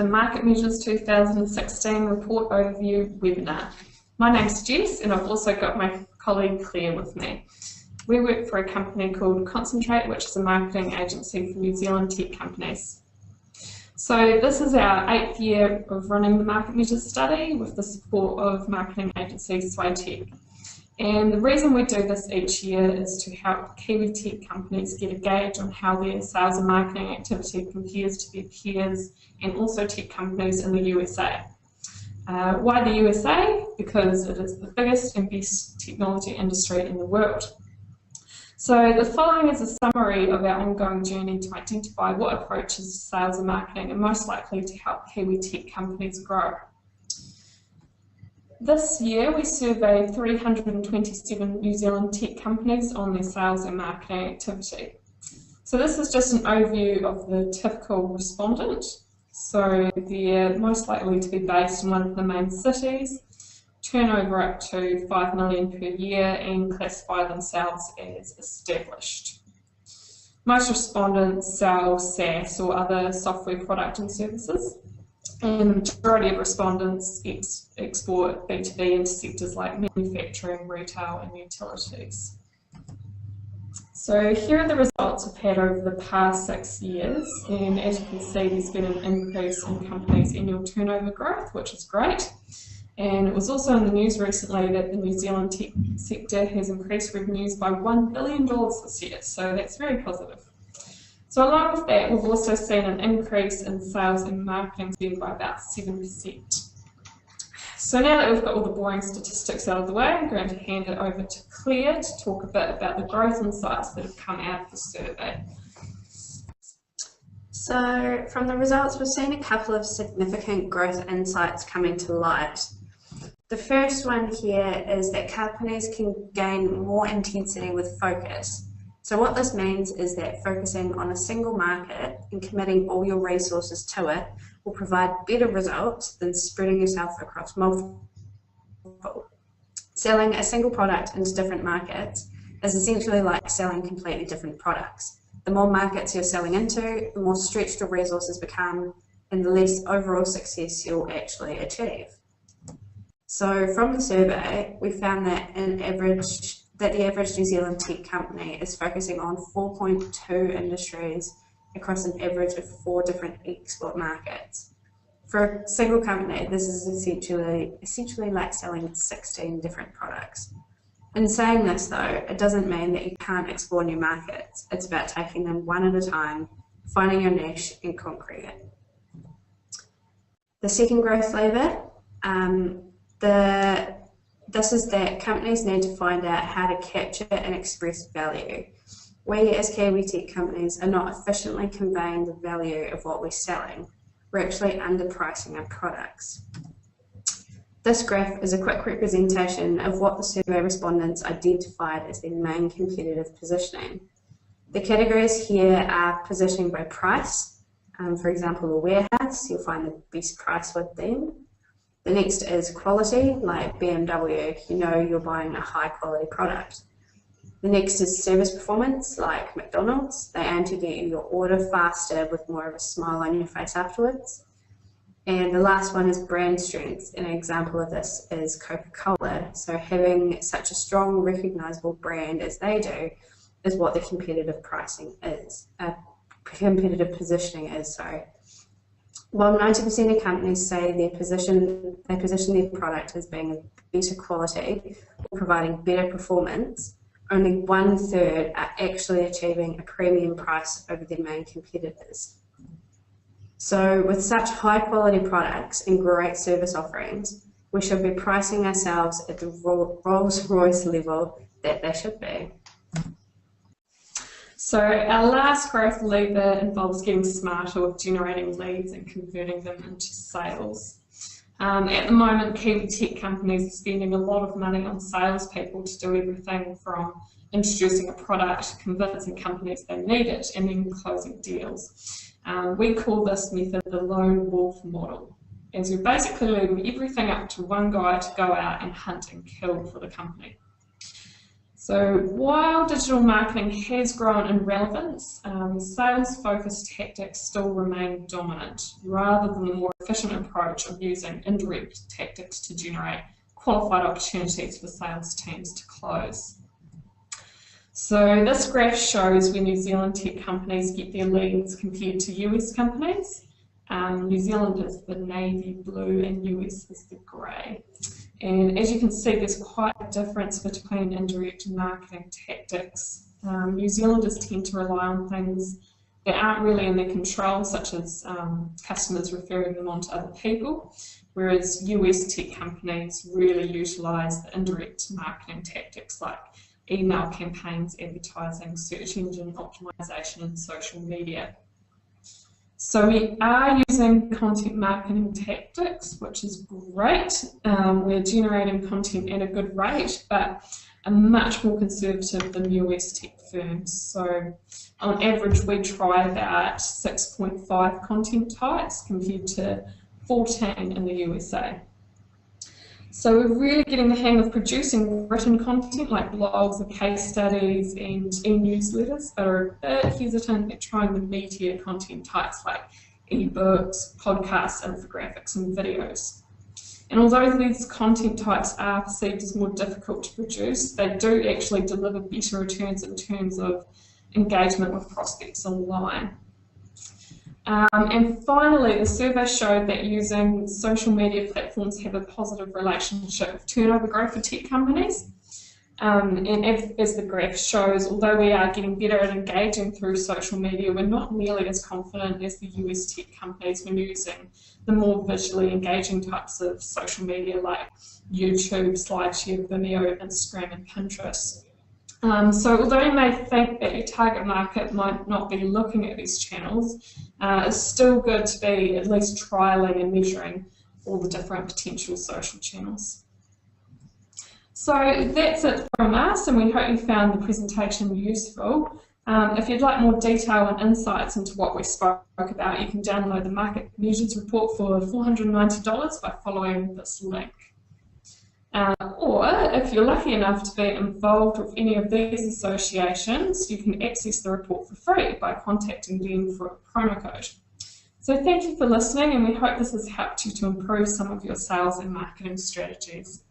the Market Measures 2016 Report Overview webinar. My name's Jess and I've also got my colleague Claire with me. We work for a company called Concentrate, which is a marketing agency for New Zealand tech companies. So this is our 8th year of running the Market Measures study with the support of marketing agency Sway Tech. And the reason we do this each year is to help Kiwi tech companies get a gauge on how their sales and marketing activity compares to their peers and also tech companies in the USA. Why the USA? Because it is the biggest and best technology industry in the world. So the following is a summary of our ongoing journey to identify what approaches to sales and marketing are most likely to help Kiwi tech companies grow. This year we surveyed 327 New Zealand tech companies on their sales and marketing activity. So this is just an overview of the typical respondent. So they're most likely to be based in one of the main cities, turnover up to 5 million per year and classify themselves as established. Most respondents sell SaaS or other software product and services. And the majority of respondents export B2B into sectors like manufacturing, retail and utilities. So here are the results we've had over the past 6 years, and as you can see there's been an increase in companies' annual turnover growth, which is great. And it was also in the news recently that the New Zealand tech sector has increased revenues by $1 billion this year, so that's very positive. So along with that, we've also seen an increase in sales and marketing spend by about 7%. So now that we've got all the boring statistics out of the way, I'm going to hand it over to Claire to talk a bit about the growth insights that have come out of the survey. So from the results, we've seen a couple of significant growth insights coming to light. The first one here is that companies can gain more intensity with focus. So what this means is that focusing on a single market and committing all your resources to it will provide better results than spreading yourself across multiple. Selling a single product into different markets is essentially like selling completely different products. The more markets you're selling into, the more stretched your resources become and the less overall success you'll actually achieve. So from the survey, we found that the average New Zealand tech company is focusing on 4.2 industries across an average of 4 different export markets. For a single company, this is essentially like selling 16 different products. In saying this though, it doesn't mean that you can't explore new markets. It's about taking them one at a time, finding your niche and conquering it. The second growth lever, this is that companies need to find out how to capture and express value. We as Kiwi tech companies are not efficiently conveying the value of what we're selling. We're actually underpricing our products. This graph is a quick representation of what the survey respondents identified as their main competitive positioning. The categories here are positioning by price. For example, a warehouse, you'll find the best price with them. The next is quality, like BMW, you know you're buying a high quality product. The next is service performance, like McDonald's. They aim to get you your order faster with more of a smile on your face afterwards. And the last one is brand strength. An example of this is Coca-Cola. So having such a strong, recognisable brand as they do is what the competitive pricing is, competitive positioning is, sorry. While 90% of companies say they position their product as being of better quality or providing better performance, only 1/3 are actually achieving a premium price over their main competitors. So with such high quality products and great service offerings, we should be pricing ourselves at the Rolls-Royce level that they should be. So our last growth lever involves getting smarter with generating leads and converting them into sales. At the moment, Kiwi tech companies are spending a lot of money on salespeople to do everything from introducing a product, convincing companies they need it, and then closing deals. We call this method the lone wolf model, as we're basically leaving everything up to one guy to go out and hunt and kill for the company. So while digital marketing has grown in relevance, sales-focused tactics still remain dominant, rather than the more efficient approach of using indirect tactics to generate qualified opportunities for sales teams to close. So this graph shows where New Zealand tech companies get their leads compared to US companies. New Zealand is the navy blue and US is the grey. And as you can see, there's quite a difference between indirect marketing tactics. New Zealanders tend to rely on things that aren't really in their control, such as customers referring them on to other people, whereas US tech companies really utilise the indirect marketing tactics like email campaigns, advertising, search engine optimization, and social media. So we are using content marketing tactics, which is great. We're generating content at a good rate, but are much more conservative than US tech firms. So on average, we try about 6.5 content types compared to 14 in the USA. So we're really getting the hang of producing written content like blogs and case studies and e-newsletters, but are a bit hesitant at trying the meatier content types like ebooks, podcasts, infographics and videos. And although these content types are perceived as more difficult to produce, they do actually deliver better returns in terms of engagement with prospects online. And finally, the survey showed that using social media platforms have a positive relationship with turnover growth for tech companies. And as the graph shows, although we are getting better at engaging through social media, we're not nearly as confident as the US tech companies when using the more visually engaging types of social media like YouTube, SlideShare, Vimeo, Instagram, and Pinterest. So although you may think that your target market might not be looking at these channels, it's still good to be at least trialling and measuring all the different potential social channels. So that's it from us, and we hope you found the presentation useful. If you'd like more detail and insights into what we spoke about, you can download the Market Measures report for $490 by following this link. Or if you're lucky enough to be involved with any of these associations, you can access the report for free by contacting them for a promo code. So thank you for listening, and we hope this has helped you to improve some of your sales and marketing strategies.